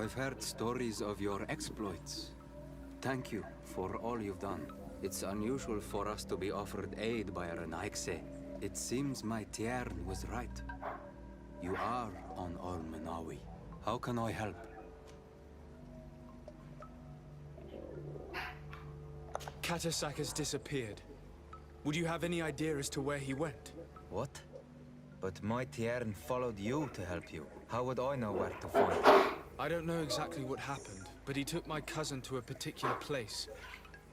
I've heard stories of your exploits. Thank you for all you've done. It's unusual for us to be offered aid by a Renaigse. It seems my Tiern was right. You are on Olmenawi. How can I help? Katasak has disappeared. Would you have any idea as to where he went? What? But my Tiern followed you to help you. How would I know where to find him? I don't know exactly what happened, but he took my cousin to a particular place.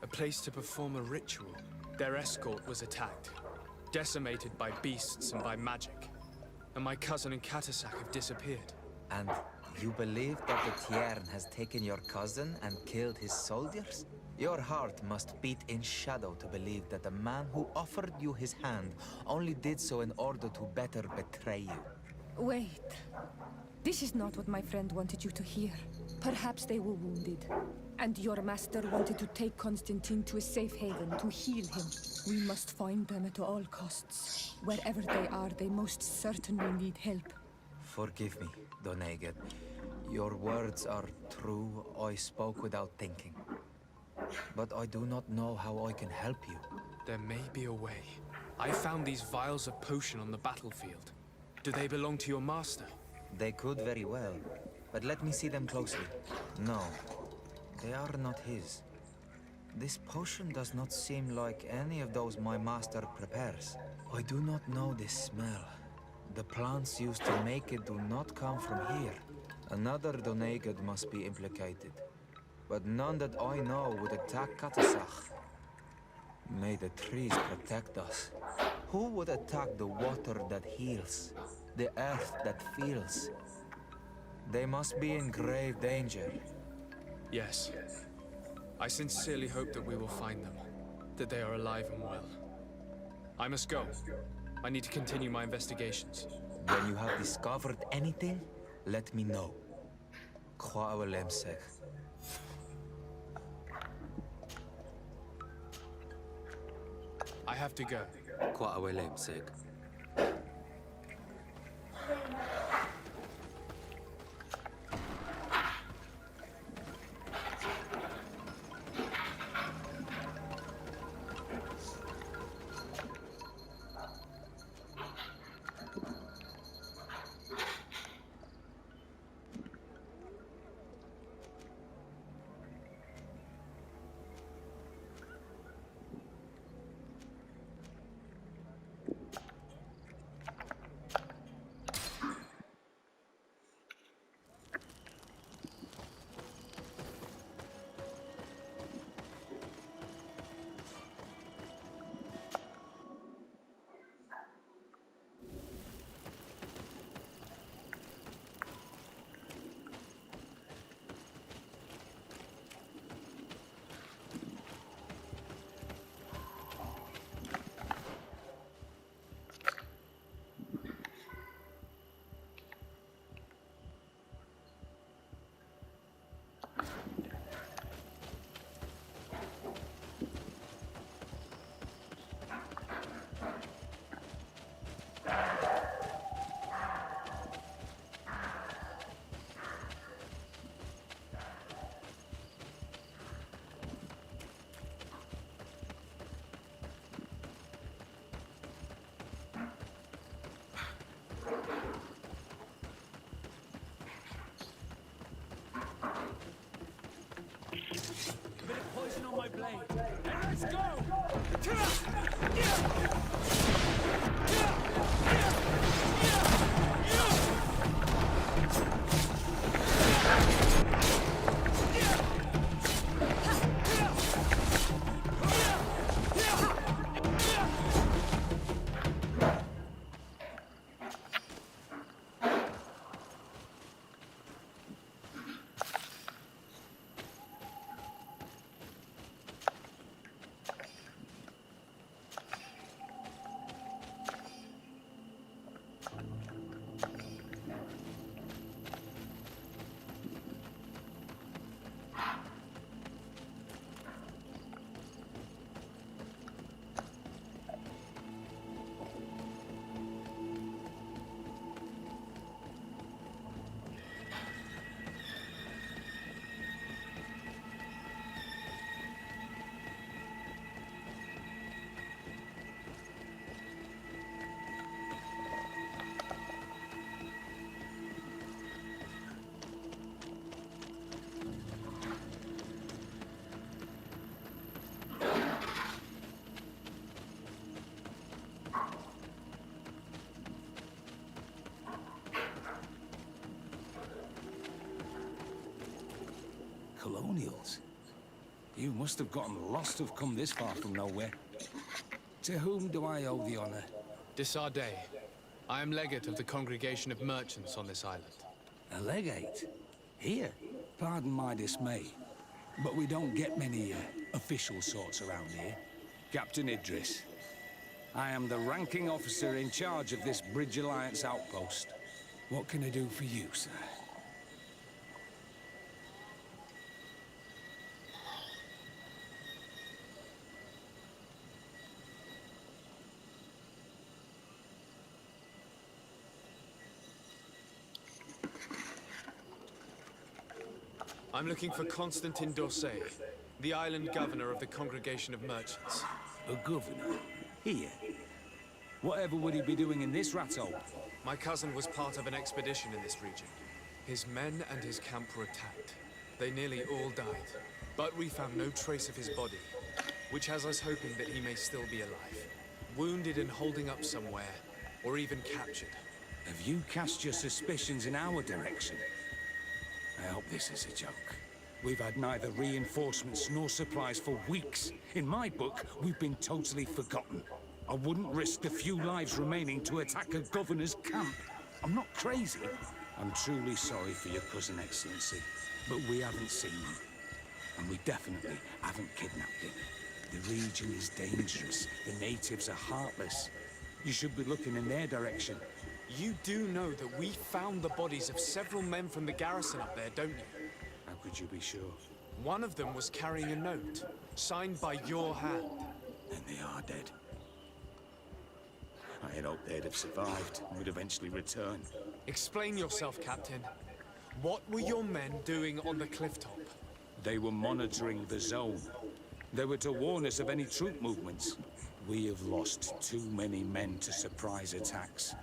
A place to perform a ritual. Their escort was attacked. Decimated by beasts and by magic. And my cousin and Katasak have disappeared. And you believe that the Tiern has taken your cousin and killed his soldiers? Your heart must beat in shadow to believe that the man who offered you his hand only did so in order to better betray you. Wait. This is not what my friend wanted you to hear. Perhaps they were wounded. And your master wanted to take Constantin to a safe haven to heal him. We must find them at all costs. Wherever they are, they most certainly need help. Forgive me, Doneged. Your words are true. I spoke without thinking. But I do not know how I can help you. There may be a way. I found these vials of potion on the battlefield. Do they belong to your master? They could very well, but let me see them closely. No, they are not his. This potion does not seem like any of those my master prepares. I do not know this smell. The plants used to make it do not come from here. Another Doneged must be implicated, but none that I know would attack Katasach. May the trees protect us. Who would attack the water that heals? The earth that feels? They must be in grave danger. Yes. I sincerely hope that we will find them. That they are alive and well. I must go. I need to continue my investigations. When you have discovered anything, let me know. Kwawelemseg. I have to go. Kwawelemseg. colonials. You must have gotten lost to have come this far from nowhere. To whom do I owe the honor? Fradee. I am legate of the Congregation of Merchants on this island. A legate? Here? Pardon my dismay, but we don't get many official sorts around here. Captain Idris. I am the ranking officer in charge of this Bridge Alliance outpost. What can I do for you, sir? I'm looking for Constantin, the island governor of the Congregation of Merchants. A governor? Here? Whatever would he be doing in this rat hole? My cousin was part of an expedition in this region. His men and his camp were attacked. They nearly all died. But we found no trace of his body, which has us hoping that he may still be alive. Wounded and holding up somewhere, or even captured. Have you cast your suspicions in our direction? I hope this is a joke. We've had neither reinforcements nor supplies for weeks. In my book, we've been totally forgotten. I wouldn't risk the few lives remaining to attack a governor's camp. I'm not crazy. I'm truly sorry for your cousin, Excellency, but we haven't seen him. And we definitely haven't kidnapped him. The region is dangerous. The natives are heartless. You should be looking in their direction. You do know that we found the bodies of several men from the garrison up there, don't you? How could you be sure? One of them was carrying a note, signed by your hand. Then they are dead. I had hoped they'd have survived and would eventually return. Explain yourself, Captain. What were your men doing on the cliff top? They were monitoring the zone. They were to warn us of any troop movements. We have lost too many men to surprise attacks.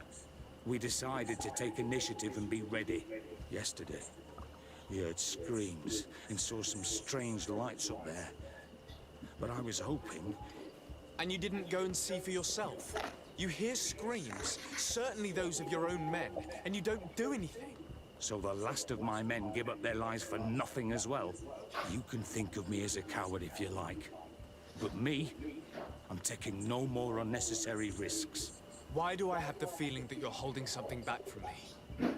We decided to take initiative and be ready. Yesterday, we heard screams and saw some strange lights up there. But I was hoping... And you didn't go and see for yourself? You hear screams, certainly those of your own men, and you don't do anything. So the last of my men give up their lives for nothing as well? You can think of me as a coward if you like. But me, I'm taking no more unnecessary risks. Why do I have the feeling that you're holding something back from me?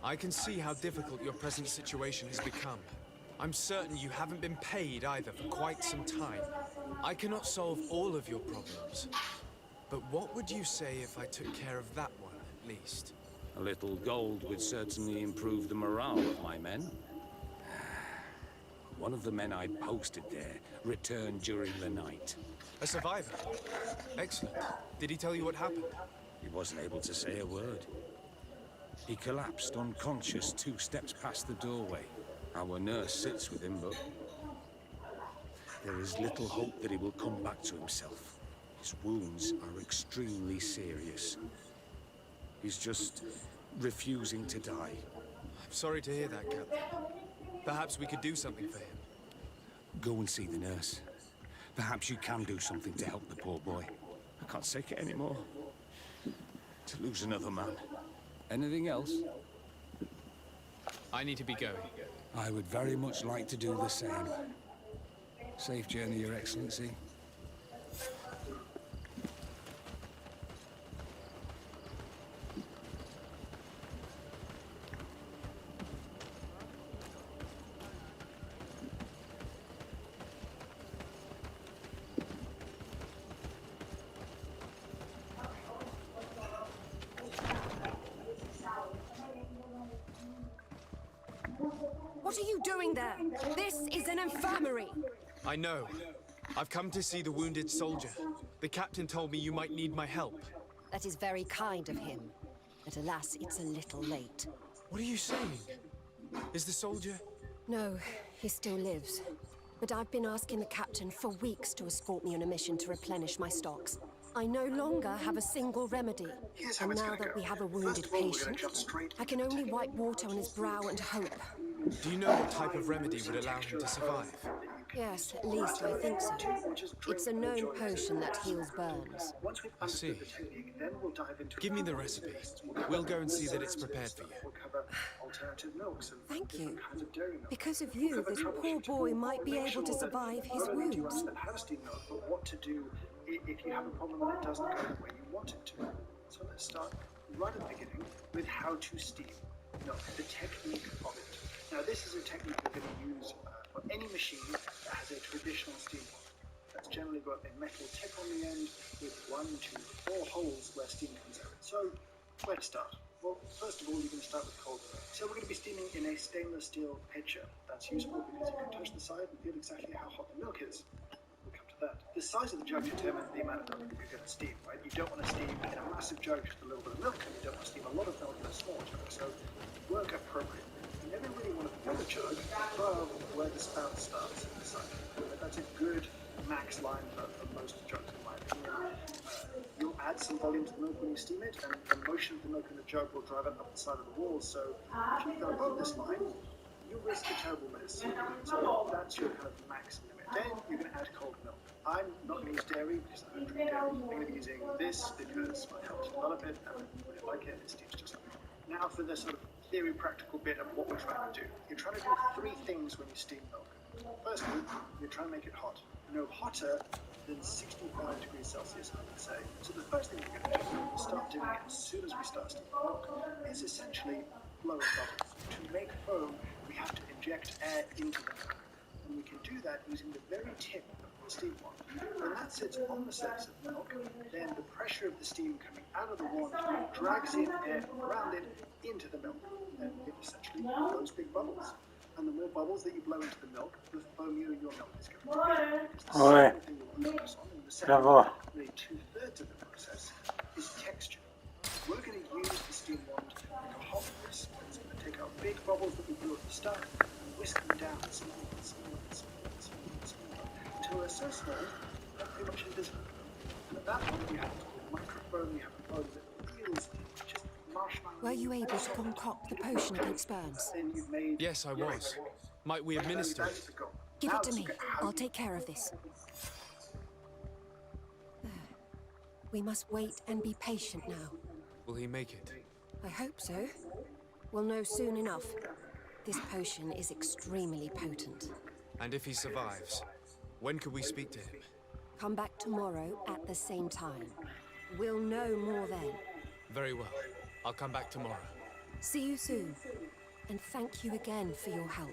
I can see how difficult your present situation has become. I'm certain you haven't been paid either for quite some time. I cannot solve all of your problems. But what would you say if I took care of that one, at least? A little gold would certainly improve the morale of my men. One of the men I'd posted there returned during the night. A survivor? Excellent. Did he tell you what happened? He wasn't able to say a word. He collapsed unconscious 2 steps past the doorway. Our nurse sits with him, but there is little hope that he will come back to himself. His wounds are extremely serious. He's just refusing to die. I'm sorry to hear that, Captain. Perhaps we could do something for him. Go and see the nurse. Perhaps you can do something to help the poor boy. I can't take it anymore. To lose another man. Anything else? I need to be going. I would very much like to do the same. Safe journey, Your Excellency. What are you doing there? This is an infirmary! I know. I've come to see the wounded soldier. The captain told me you might need my help. That is very kind of him. But alas, it's a little late. What are you saying? Is the soldier... No, he still lives. But I've been asking the captain for weeks to escort me on a mission to replenish my stocks. I no longer have a single remedy. And now that we have a wounded patient, I can only wipe water on his brow and hope. Do you know what type of remedy would allow him to survive? Yes, at least I think so. It's a known potion that heals burns. I see. Give me the recipe. We'll go and see that it's prepared for you. Thank you. Because of you, this poor boy might be able to survive his wounds. What to do if you have a problem and it doesn't go the way you want it to. So let's start right at the beginning with how to steam. No, the technique of it. Now this is a technique we're going to use for any machine that has a traditional steam pump. That's generally got a metal tip on the end with 1, 2, 4 holes where steam comes out. So where to start? Well, first of all, you're going to start with cold milk. So we're going to be steaming in a stainless steel pitcher. That's useful because you can touch the side and feel exactly how hot the milk is. That. The size of the jug determines the amount of milk you're going to steam, right? You don't want to steam in a massive jug just a little bit of milk, and you don't want to steam a lot of milk in a small jug. So work appropriately. You never really want to fill the jug above where the spout starts in the side. That's a good max line for most jugs, in my opinion. You'll add some volume to the milk when you steam it, and the motion of the milk in the jug will drive it up the side of the wall. So if you go above this line, you risk a terrible mess. So that's your kind of max limit. Then you're going to add cold milk. I'm not going to use dairy because I don't drink dairy. I'm going to be using this because I helped develop it and I really like it. It steams just like it. Now for the sort of theory practical bit of what we're trying to do. You're trying to do 3 things when you steam milk. Firstly, you're trying to make it hot. No hotter than 65 degrees Celsius, I would say. So the first thing we're going to do, we'll start doing it as soon as we start steaming milk, is essentially blowing bubbles. To make foam, we have to inject air into the milk. And we can do that using the very tip of the steam wand. When that sits on the surface of the milk, then the pressure of the steam coming out of the wand drags in air around it into the milk. And it essentially blows big bubbles. And the more bubbles that you blow into the milk, the foamier your milk is going to be. Because the second thing we'll focus on in the second, maybe 2/3 of the process, is texture. We're going to use the steam wand like a hot whisk. It's going to take our big bubbles that we blew at the start and whisk them down until they're so small they're pretty much invisible. And at that point we have a microphone, we have a phone that feels just marshmallow. Were you able to concoct the potion against burns? Yes, I was. Might we administer it? Give it to me. I'll take care of this. We must wait and be patient now. Will he make it? I hope so. We'll know soon enough. This potion is extremely potent. And if he survives, when could we speak to him? Come back tomorrow at the same time. We'll know more then. Very well. I'll come back tomorrow. See you soon. And thank you again for your help.